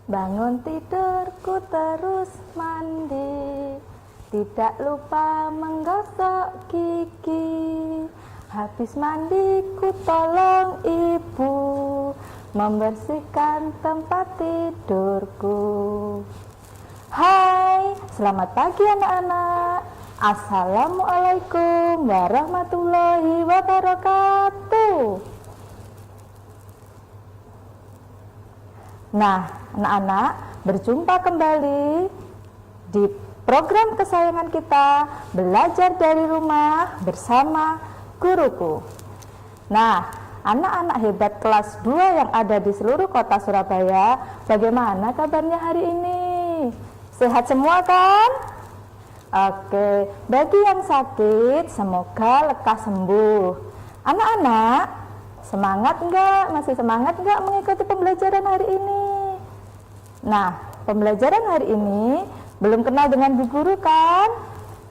Bangun tidurku terus mandi, tidak lupa menggosok gigi. Habis mandiku tolong ibu membersihkan tempat tidurku. Hai, selamat pagi anak-anak. Assalamualaikum warahmatullahi wabarakatuh. Nah, anak-anak, berjumpa kembali di program kesayangan kita, Belajar dari Rumah bersama Guruku. Nah, anak-anak hebat kelas 2 yang ada di seluruh kota Surabaya, bagaimana kabarnya hari ini? Sehat semua kan? Oke, bagi yang sakit, semoga lekas sembuh. Anak-anak, semangat enggak? Masih semangat enggak mengikuti pembelajaran hari ini? Nah, pembelajaran hari ini belum kenal dengan Bu Guru kan?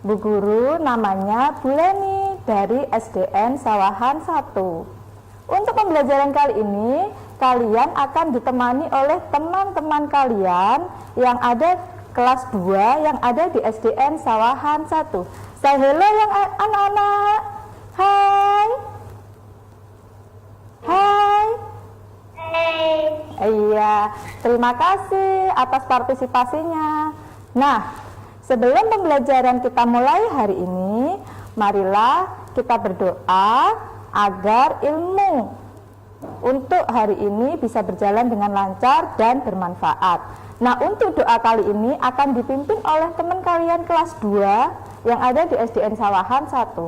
Bu Guru namanya Bu Leni dari SDN Sawahan 1. Untuk pembelajaran kali ini, kalian akan ditemani oleh teman-teman kalian yang ada kelas 2 yang ada di SDN Sawahan 1. Say hello yang anak-anak. Hai. Hai. Iya, terima kasih atas partisipasinya. Nah, sebelum pembelajaran kita mulai hari ini, marilah kita berdoa agar ilmu untuk hari ini bisa berjalan dengan lancar dan bermanfaat. Nah, untuk doa kali ini akan dipimpin oleh teman kalian kelas 2 yang ada di SDN Sawahan 1.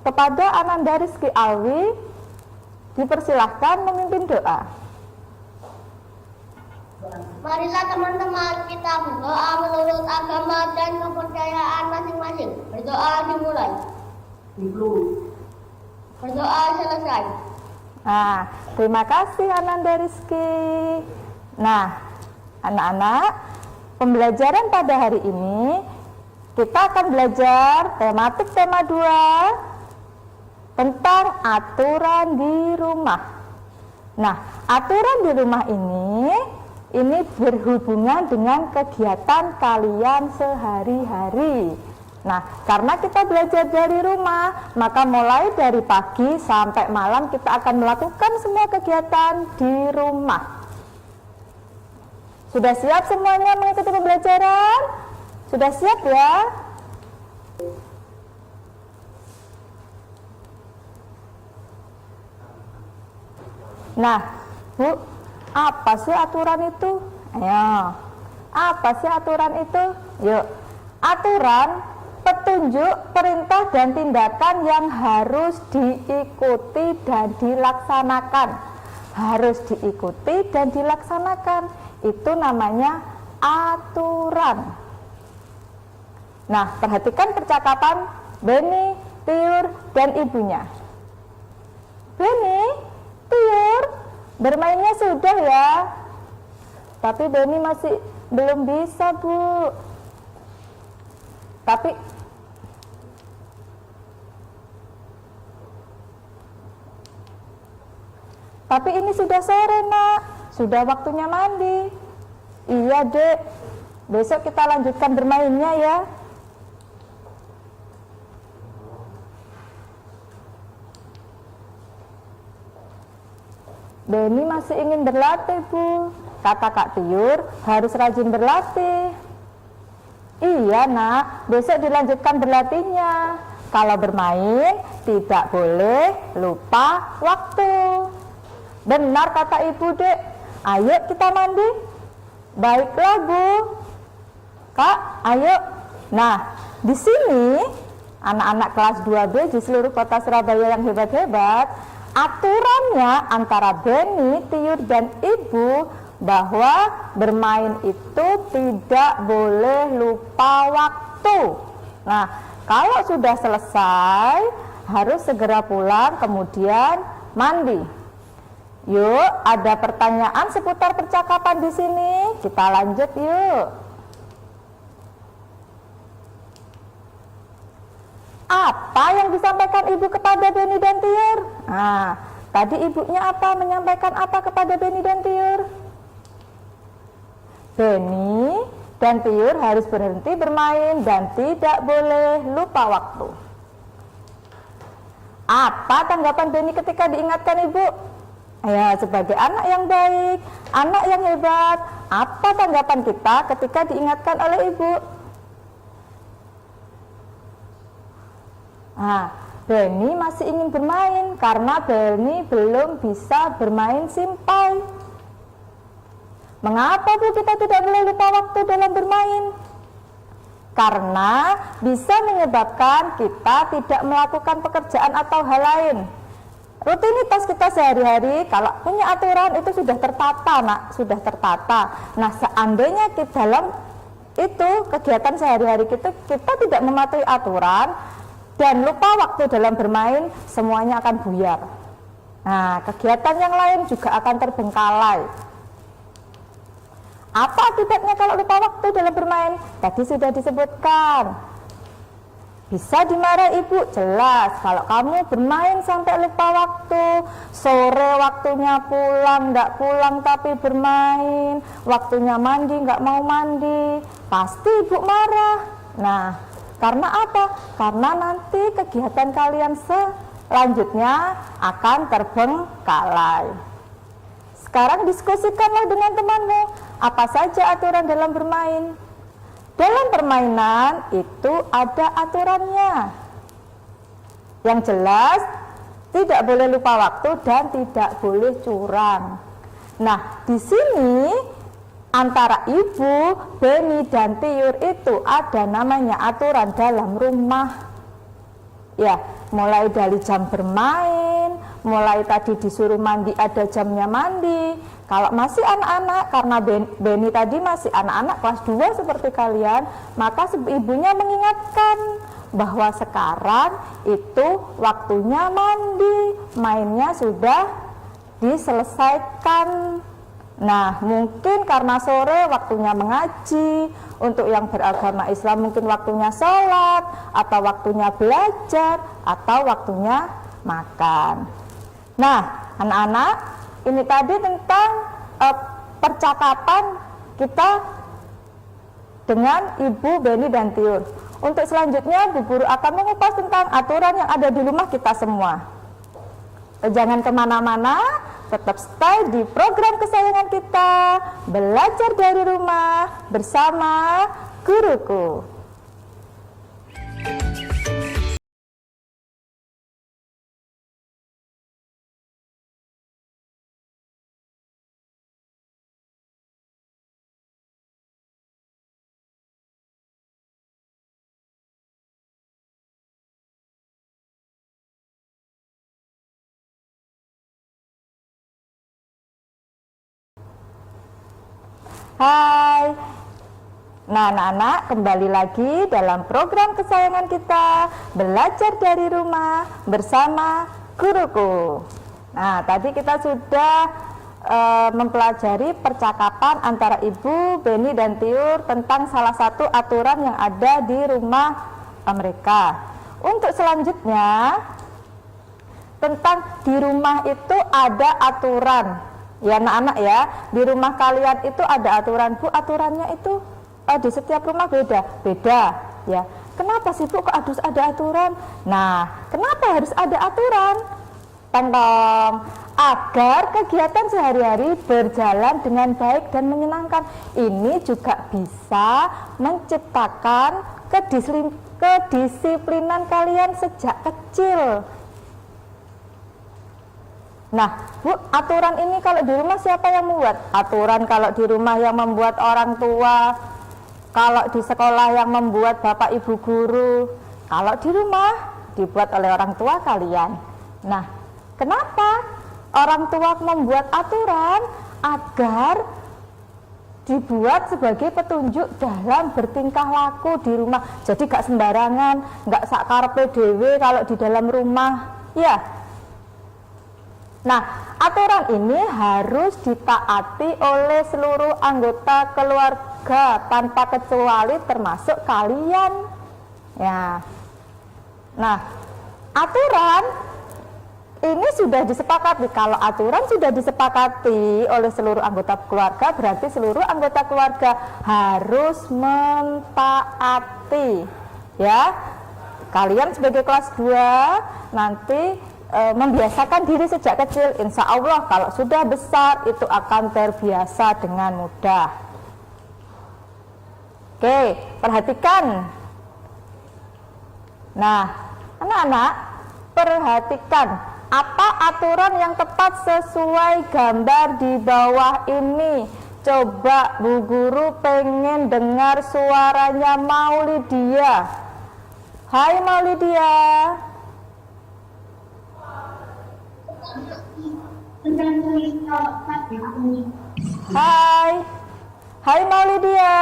Kepada Ananda Rizky Alwi, dipersilahkan memimpin doa. Marilah teman-teman kita berdoa menurut agama dan kepercayaan masing-masing. Berdoa dimulai. Berdoa selesai. Nah, terima kasih Ananda Rizky. Nah, anak-anak, pembelajaran pada hari ini kita akan belajar tematik tema 2 tentang aturan di rumah. Nah, aturan di rumah ini berhubungan dengan kegiatan kalian sehari-hari. Nah, karena kita belajar dari rumah, maka mulai dari pagi sampai malam kita akan melakukan semua kegiatan di rumah. Sudah siap semuanya mengikuti pembelajaran? Sudah siap ya? Nah, Bu, apa sih aturan itu? Ayo, apa sih aturan itu? Yuk, aturan, petunjuk, perintah dan tindakan yang harus diikuti dan dilaksanakan. Harus diikuti dan dilaksanakan. Itu namanya aturan. Nah, perhatikan percakapan Beni, Tiur, dan ibunya. Beni, Tiur, bermainnya sudah ya. Tapi Beni masih belum bisa, Bu. Tapi ini sudah sore, Nak. Sudah waktunya mandi. Iya, Dek. Besok kita lanjutkan bermainnya ya. Beni masih ingin berlatih, Bu. Kata Kak Tiur, harus rajin berlatih. Iya, Nak. Besok dilanjutkan berlatihnya. Kalau bermain, tidak boleh lupa waktu. Benar kata Ibu, Dek. Ayo kita mandi. Baiklah, Bu. Kak, ayo. Nah, di sini anak-anak kelas 2B di seluruh kota Surabaya yang hebat-hebat, aturannya antara Beni, Tiur, dan Ibu bahwa bermain itu tidak boleh lupa waktu. Nah, kalau sudah selesai harus segera pulang kemudian mandi. Yuk, ada pertanyaan seputar percakapan di sini. Kita lanjut yuk. Apa yang disampaikan Ibu kepada Beni dan Tiur? Nah, tadi ibunya apa? Menyampaikan apa kepada Beni dan Tiur? Beni dan Tiur harus berhenti bermain dan tidak boleh lupa waktu. Apa tanggapan Beni ketika diingatkan ibu? Ya, sebagai anak yang baik, anak yang hebat, apa tanggapan kita ketika diingatkan oleh ibu? Nah, Beni masih ingin bermain karena Beni belum bisa bermain simpai. Mengapa Bu kita tidak boleh lupa waktu dalam bermain? Karena bisa menyebabkan kita tidak melakukan pekerjaan atau hal lain. Rutinitas kita sehari-hari kalau punya aturan itu sudah tertata, Nak, sudah tertata. Nah, seandainya kita dalam itu kegiatan sehari-hari kita tidak mematuhi aturan dan lupa waktu dalam bermain, semuanya akan buyar. Nah, kegiatan yang lain juga akan terbengkalai. Apa akibatnya kalau lupa waktu dalam bermain? Tadi sudah disebutkan. Bisa dimarahi ibu, jelas. Kalau kamu bermain sampai lupa waktu, sore waktunya pulang, nggak pulang tapi bermain, waktunya mandi, nggak mau mandi, pasti ibu marah. Nah, karena apa? Karena nanti kegiatan kalian selanjutnya akan terbengkalai. Sekarang diskusikanlah dengan temanmu, apa saja aturan dalam bermain. Dalam permainan itu ada aturannya. Yang jelas, tidak boleh lupa waktu dan tidak boleh curang. Nah, di sini antara ibu, Beni, dan Tiur itu ada namanya aturan dalam rumah. Ya, mulai dari jam bermain, mulai tadi disuruh mandi ada jamnya mandi. Kalau masih anak-anak, karena Beni tadi masih anak-anak kelas 2 seperti kalian, maka ibunya mengingatkan bahwa sekarang itu waktunya mandi, mainnya sudah diselesaikan. Nah, mungkin karena sore waktunya mengaji, untuk yang beragama Islam mungkin waktunya sholat, atau waktunya belajar, atau waktunya makan. Nah, anak-anak, ini tadi tentang percakapan kita dengan Ibu, Beni, dan Tiur. Untuk selanjutnya, Bu Guru akan mengupas tentang aturan yang ada di rumah kita semua. Jangan kemana-mana, tetap stay di program kesayangan kita, belajar dari rumah bersama guruku. Hai. Nah, anak-anak, kembali lagi dalam program kesayangan kita, belajar dari rumah bersama guruku. Nah, tadi kita sudah mempelajari percakapan antara Ibu, Beni, dan Tiur tentang salah satu aturan yang ada di rumah mereka. Untuk selanjutnya, tentang di rumah itu ada aturan. Ya anak-anak ya, di rumah kalian itu ada aturan. Bu, aturannya itu di setiap rumah beda ya. Kenapa sih Bu kok harus ada aturan? Nah, kenapa harus ada aturan? Tentang agar kegiatan sehari-hari berjalan dengan baik dan menyenangkan. Ini juga bisa menciptakan kedisiplinan kalian sejak kecil. Nah, Bu, aturan ini kalau di rumah siapa yang membuat? Aturan kalau di rumah yang membuat orang tua, kalau di sekolah yang membuat bapak ibu guru, kalau di rumah dibuat oleh orang tua kalian. Nah, kenapa orang tua membuat aturan? Agar dibuat sebagai petunjuk dalam bertingkah laku di rumah. Jadi gak sembarangan, gak sakarpe dewe kalau di dalam rumah, ya. Nah, aturan ini harus ditaati oleh seluruh anggota keluarga tanpa kecuali termasuk kalian. Ya. Nah, aturan ini sudah disepakati. Kalau aturan sudah disepakati oleh seluruh anggota keluarga, berarti seluruh anggota keluarga harus mentaati. Ya, kalian sebagai kelas 2 nanti membiasakan diri sejak kecil. Insya Allah kalau sudah besar itu akan terbiasa dengan mudah. Oke, perhatikan. Nah, anak-anak, perhatikan apa aturan yang tepat sesuai gambar di bawah ini. Coba Bu Guru pengen dengar suaranya Maulidia. Hai Maulidia. Hai. Hai Maulidia.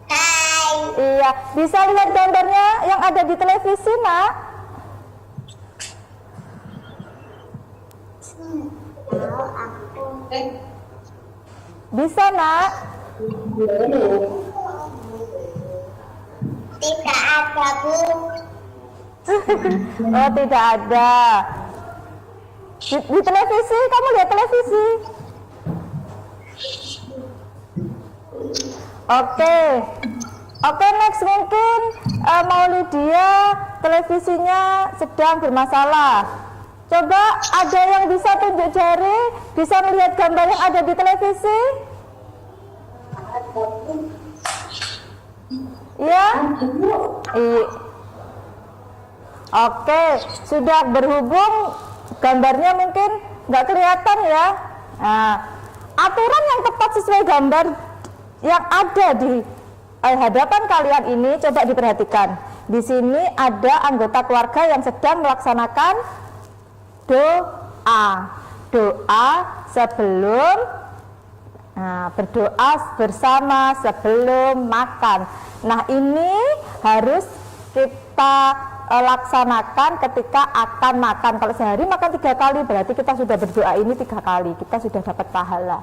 Hai. Iya, bisa lihat gambarnya yang ada di televisi, Nak? Bisa, Nak? Tidak ada, Bu. Oh, tidak ada. Di televisi, kamu lihat televisi? Oke. Oke, next mungkin Maulidia televisinya sedang bermasalah. Coba ada yang bisa tunjuk jari, bisa melihat gambar yang ada di televisi? Ya? Oke, sudah berhubung gambarnya mungkin nggak kelihatan ya. Nah, aturan yang tepat sesuai gambar yang ada di hadapan kalian ini coba diperhatikan. Di sini ada anggota keluarga yang sedang melaksanakan doa. Doa sebelum berdoa bersama sebelum makan. Nah, ini harus kita laksanakan ketika akan makan. Kalau sehari makan 3 kali, berarti kita sudah berdoa ini 3 kali, kita sudah dapat pahala.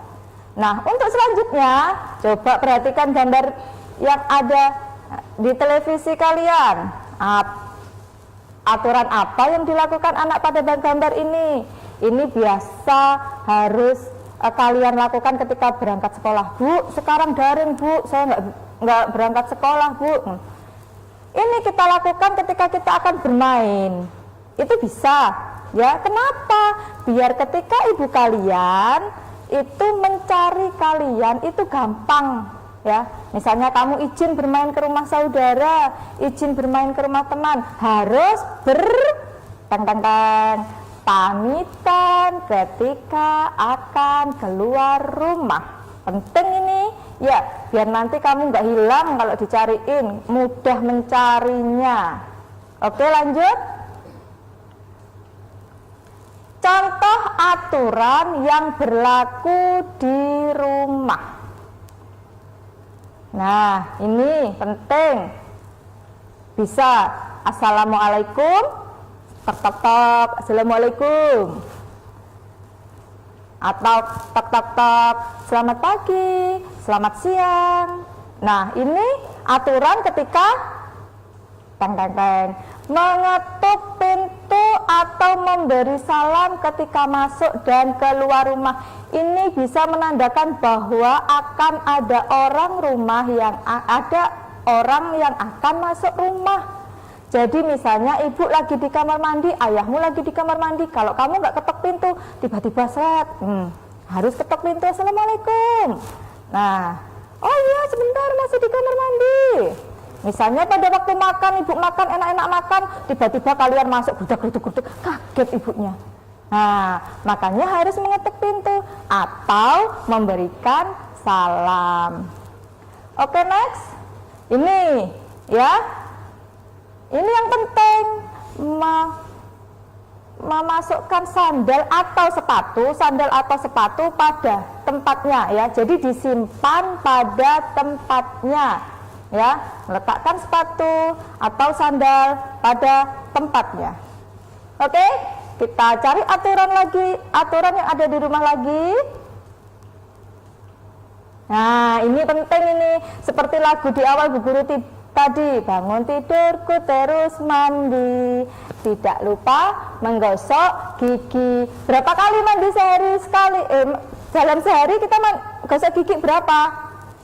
Nah, untuk selanjutnya coba perhatikan gambar yang ada di televisi kalian. Aturan apa yang dilakukan anak pada gambar ini? Ini biasa harus kalian lakukan ketika berangkat sekolah. Bu, sekarang daring Bu, saya nggak berangkat sekolah Bu. Ini kita lakukan ketika kita akan bermain. Itu bisa, ya. Kenapa? Biar ketika ibu kalian itu mencari kalian itu gampang, ya. Misalnya kamu izin bermain ke rumah saudara, izin bermain ke rumah teman, harus pamitan ketika akan keluar rumah. Penting ini, ya, biar nanti kamu nggak hilang kalau dicariin, mudah mencarinya. Oke, lanjut. Contoh aturan yang berlaku di rumah. Nah, ini penting. Bisa Assalamualaikum, tok, Assalamualaikum. Atau tok, selamat pagi, selamat siang. Nah, ini aturan ketika mengetuk pintu atau memberi salam ketika masuk dan keluar rumah. Ini bisa menandakan bahwa akan ada orang yang akan masuk rumah. Jadi misalnya ibu lagi di kamar mandi, ayahmu lagi di kamar mandi, kalau kamu nggak ketok pintu, tiba-tiba harus ketok pintu, Assalamualaikum. Nah, oh iya sebentar masih di kamar mandi. Misalnya pada waktu makan, ibu makan, enak-enak makan, tiba-tiba kalian masuk, gudeg, kaget ibunya. Nah, makanya harus mengetuk pintu atau memberikan salam. Oke, next. Ini, ya. Ini yang penting, memasukkan sandal atau sepatu pada tempatnya, ya. Jadi disimpan pada tempatnya, ya. Meletakkan sepatu atau sandal pada tempatnya. Oke, kita cari aturan yang ada di rumah lagi. Nah, ini penting ini, seperti lagu di awal Bu Guru Tadi bangun tidurku terus mandi. Tidak lupa menggosok gigi. Berapa kali mandi sehari sekali? Dalam sehari kita gosok gigi berapa?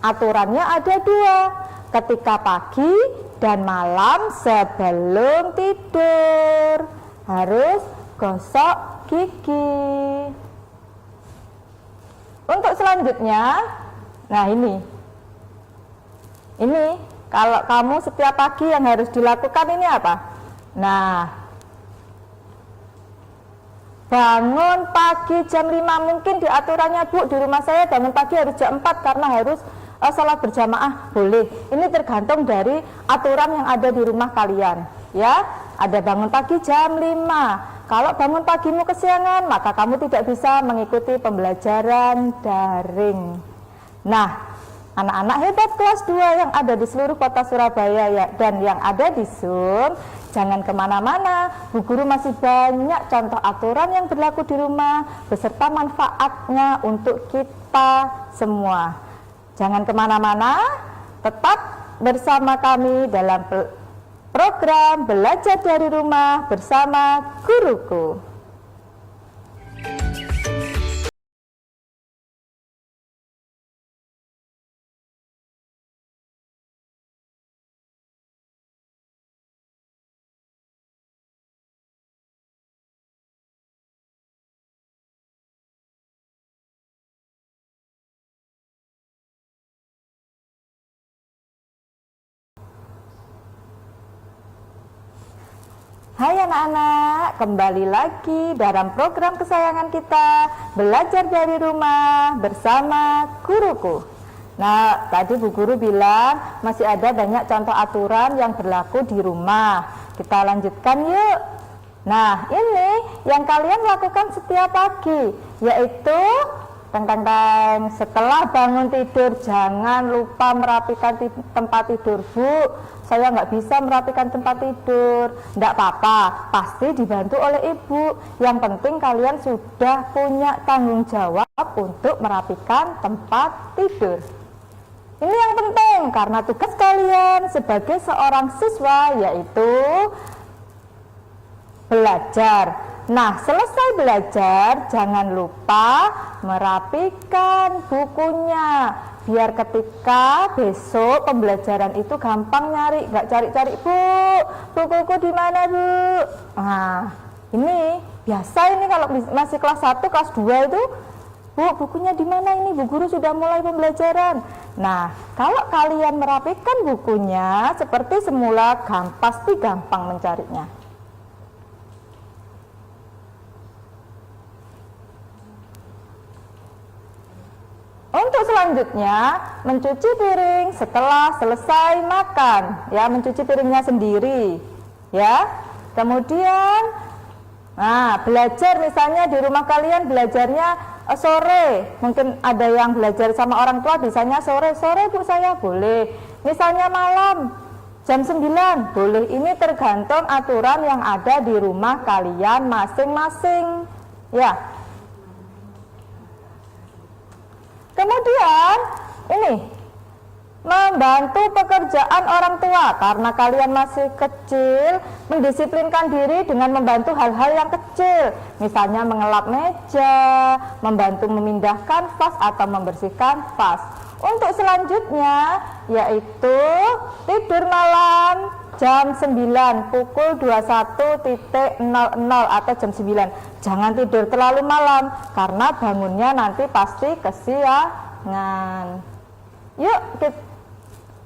Aturannya ada 2. Ketika pagi dan malam sebelum tidur harus gosok gigi. Untuk selanjutnya, nah ini kalau kamu setiap pagi yang harus dilakukan ini apa? Nah, bangun pagi jam 5, mungkin di aturannya Bu, di rumah saya bangun pagi harus jam 4 karena harus sholat berjamaah, boleh. Ini tergantung dari aturan yang ada di rumah kalian, ya. Ada bangun pagi jam 5. Kalau bangun pagimu kesiangan, maka kamu tidak bisa mengikuti pembelajaran daring. Nah, anak-anak hebat kelas 2 yang ada di seluruh kota Surabaya ya, dan yang ada di Zoom, jangan kemana-mana. Bu Guru masih banyak contoh aturan yang berlaku di rumah beserta manfaatnya untuk kita semua. Jangan kemana-mana, tetap bersama kami dalam program Belajar dari Rumah bersama Guruku. Hai anak-anak, kembali lagi dalam program kesayangan kita, Belajar dari Rumah bersama Guruku. Nah, tadi Bu Guru bilang masih ada banyak contoh aturan yang berlaku di rumah. Kita lanjutkan yuk. Nah, ini yang kalian lakukan setiap pagi, yaitu setelah bangun tidur jangan lupa merapikan tempat tidur. Bu, saya nggak bisa merapikan tempat tidur. Nggak apa-apa, pasti dibantu oleh ibu. Yang penting kalian sudah punya tanggung jawab untuk merapikan tempat tidur. Ini yang penting karena tugas kalian sebagai seorang siswa yaitu belajar. Nah, selesai belajar jangan lupa merapikan bukunya biar ketika besok pembelajaran itu gampang nyari, nggak cari-cari, Bu, bukuku di mana, Bu? Nah, ini biasa ini kalau masih kelas 1, kelas 2 itu, Bu, bukunya di mana ini? Bu Guru sudah mulai pembelajaran. Nah, kalau kalian merapikan bukunya seperti semula, pasti gampang mencarinya. Untuk selanjutnya, mencuci piring setelah selesai makan, ya, mencuci piringnya sendiri, ya. Kemudian, nah, belajar misalnya di rumah kalian belajarnya sore, mungkin ada yang belajar sama orang tua, bisanya sore Bu saya boleh. Misalnya malam jam 9 boleh. Ini tergantung aturan yang ada di rumah kalian masing-masing, ya. Kemudian ini membantu pekerjaan orang tua karena kalian masih kecil, mendisiplinkan diri dengan membantu hal-hal yang kecil, misalnya mengelap meja, membantu memindahkan vas atau membersihkan vas. Untuk selanjutnya yaitu tidur malam jam 9 pukul 21.00 atau jam 9. Jangan tidur terlalu malam karena bangunnya nanti pasti kesiangan. Yuk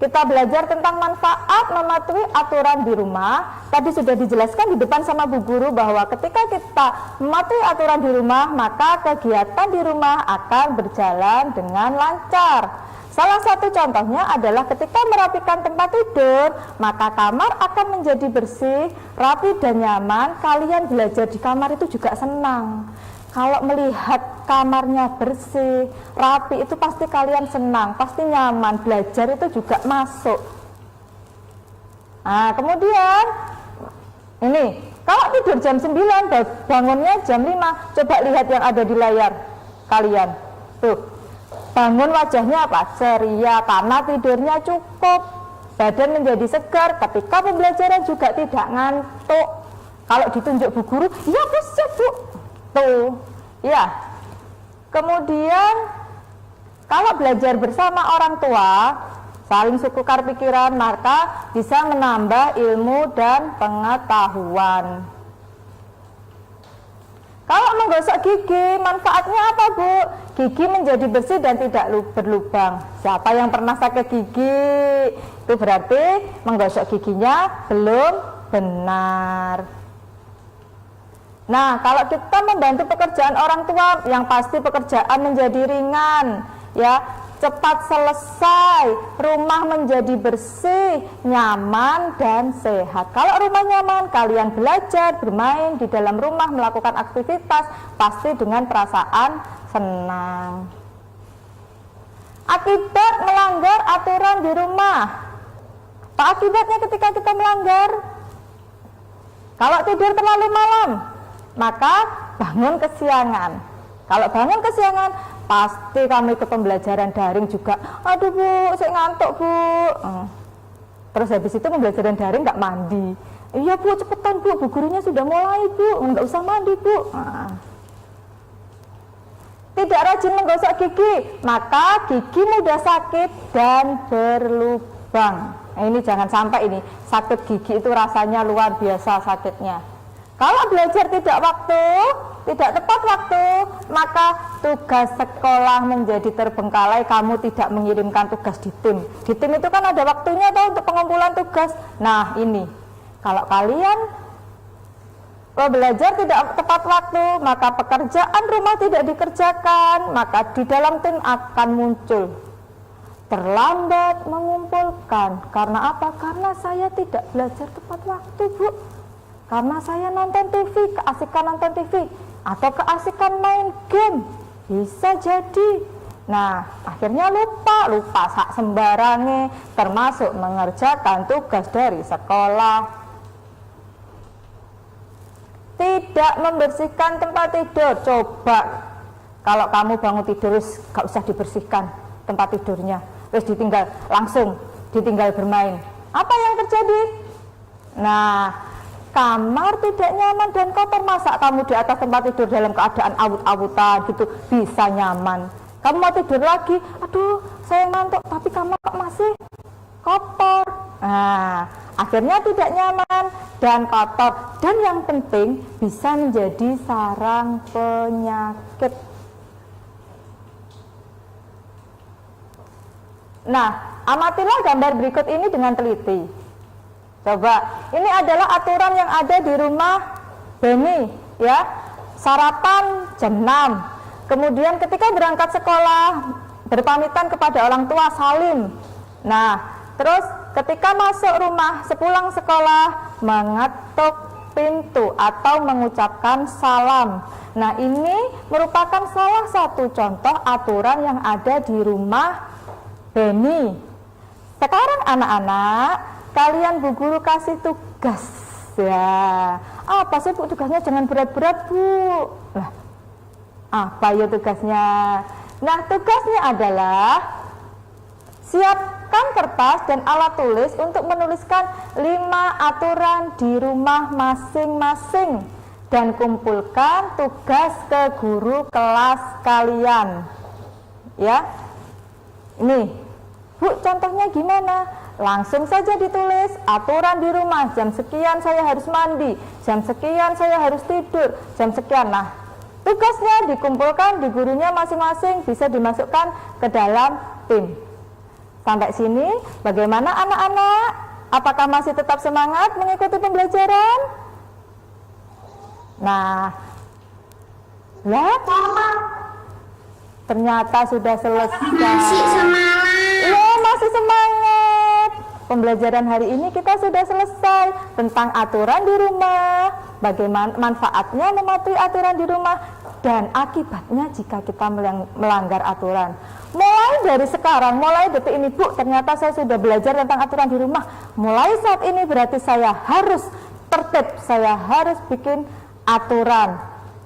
kita belajar tentang manfaat mematuhi aturan di rumah. Tadi sudah dijelaskan di depan sama Bu Guru bahwa ketika kita mematuhi aturan di rumah, maka kegiatan di rumah akan berjalan dengan lancar. Salah satu contohnya adalah ketika merapikan tempat tidur, maka kamar akan menjadi bersih, rapi dan nyaman. Kalian belajar di kamar itu juga senang. Kalau melihat kamarnya bersih, rapi, itu pasti kalian senang, pasti nyaman, belajar itu juga masuk. Nah, kemudian ini, kalau tidur jam 9, bangunnya jam 5, coba lihat yang ada di layar kalian. Tuh, bangun wajahnya apa? Ceria, karena tidurnya cukup. badan menjadi segar, ketika pembelajaran juga tidak ngantuk. Kalau ditunjuk Bu Guru, ya bisa Bu, tuh, ya. Kemudian kalau belajar bersama orang tua, saling tukar pikiran, maka bisa menambah ilmu dan pengetahuan. Kalau menggosok gigi, manfaatnya apa Bu? Gigi menjadi bersih dan tidak berlubang. Siapa yang pernah sakit gigi? Itu berarti menggosok giginya belum benar. Nah, kalau kita membantu pekerjaan orang tua, yang pasti pekerjaan menjadi ringan, ya, cepat selesai, rumah menjadi bersih, nyaman dan sehat. Kalau rumah nyaman, kalian belajar, bermain di dalam rumah, melakukan aktivitas, pasti dengan perasaan senang. Akibat melanggar aturan di rumah. Apa akibatnya ketika kita melanggar? Kalau tidur terlalu malam, maka bangun kesiangan. Kalau bangun kesiangan, pasti kamu ikut pembelajaran daring juga. Aduh Bu, saya ngantuk Bu. Terus habis itu pembelajaran daring nggak mandi. Iya Bu, cepetan Bu, gurunya sudah mulai Bu, nggak usah mandi Bu. Tidak rajin menggosok gigi, maka gigi mudah sakit dan berlubang. Nah, ini jangan sampai ini sakit gigi itu rasanya luar biasa sakitnya. Kalau belajar tidak tepat waktu, maka tugas sekolah menjadi terbengkalai, kamu tidak mengirimkan tugas di tim. Di tim itu kan ada waktunya tuh untuk pengumpulan tugas. Nah ini, kalau kalian belajar tidak tepat waktu, maka pekerjaan rumah tidak dikerjakan, maka di dalam tim akan muncul terlambat mengumpulkan. Karena apa? Karena saya tidak belajar tepat waktu Bu. Karena saya nonton TV, keasikan nonton TV, atau keasikan main game, bisa jadi. Nah, akhirnya lupa sak sembarange, termasuk mengerjakan tugas dari sekolah. Tidak membersihkan tempat tidur. Coba kalau kamu bangun tidur, gak usah dibersihkan tempat tidurnya, terus ditinggal bermain. Apa yang terjadi? Nah, kamar tidak nyaman dan kotor. Masa kamu di atas tempat tidur dalam keadaan awut-awutan gitu bisa nyaman? Kamu mau tidur lagi, aduh saya ngantuk, tapi kamar kok masih kotor. Nah, akhirnya tidak nyaman dan kotor, dan yang penting bisa menjadi sarang penyakit. Nah, amatilah gambar berikut ini dengan teliti. Coba, ini adalah aturan yang ada di rumah Beni, ya. Sarapan jam 6. Kemudian ketika berangkat sekolah, berpamitan kepada orang tua, salim. Nah, terus ketika masuk rumah, sepulang sekolah, mengetuk pintu atau mengucapkan salam. Nah, ini merupakan salah satu contoh aturan yang ada di rumah Beni. Sekarang anak-anak, kalian Bu Guru kasih tugas ya. Apa sih Bu tugasnya? Jangan berat-berat Bu. Lah, apa ya tugasnya? Nah, tugasnya adalah siapkan kertas dan alat tulis untuk menuliskan 5 aturan di rumah masing-masing dan kumpulkan tugas ke guru kelas kalian. Ya. Ini, Bu, contohnya gimana? Langsung saja ditulis aturan di rumah, jam sekian saya harus mandi, jam sekian saya harus tidur, jam sekian. Nah, tugasnya dikumpulkan di gurunya masing-masing, bisa dimasukkan ke dalam tim. Sampai sini, bagaimana anak-anak? Apakah masih tetap semangat mengikuti pembelajaran? Nah, ternyata sudah selesai. Masih semangat. Iya, masih semangat. Pembelajaran hari ini kita sudah selesai tentang aturan di rumah, bagaimana manfaatnya mematuhi aturan di rumah, dan akibatnya jika kita melanggar aturan. Mulai dari sekarang, mulai detik ini Bu, ternyata saya sudah belajar tentang aturan di rumah. Mulai saat ini berarti saya harus tertib, saya harus bikin aturan.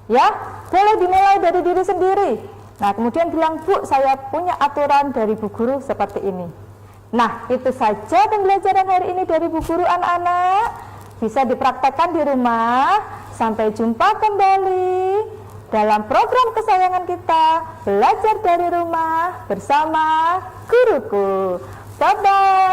Ya, boleh dimulai dari diri sendiri. Nah, kemudian bilang, Bu, saya punya aturan dari Bu Guru seperti ini. Nah, itu saja pembelajaran hari ini dari Bu Guru anak-anak. Bisa dipraktekkan di rumah. Sampai jumpa kembali dalam program kesayangan kita, belajar dari rumah bersama guruku. Bye-bye.